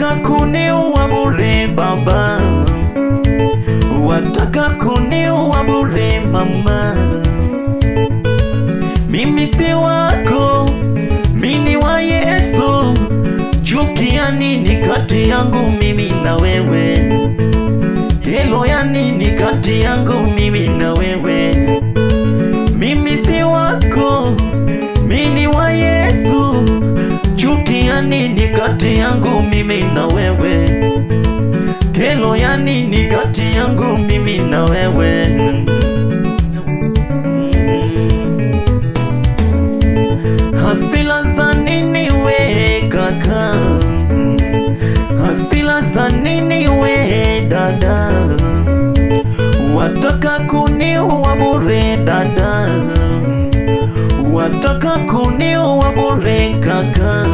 wataka kuniua bure baba, wataka kuniua bure mama. Mimi si wako, mimi wa Yesu. Chuki ya nini kati yangu mimi na wewe? Helo ya nini kati yangu mimi na wewe? Mimi si wako, mimi wa Yesu. Chuki ya nini kati yangu mimi na wewe? Helo ya nini kati yangu mimi na wewe? Hasila za nini we kaka? Hasila za nini we dada? Wataka kuniua bure dada, wataka kuniua bure kaka.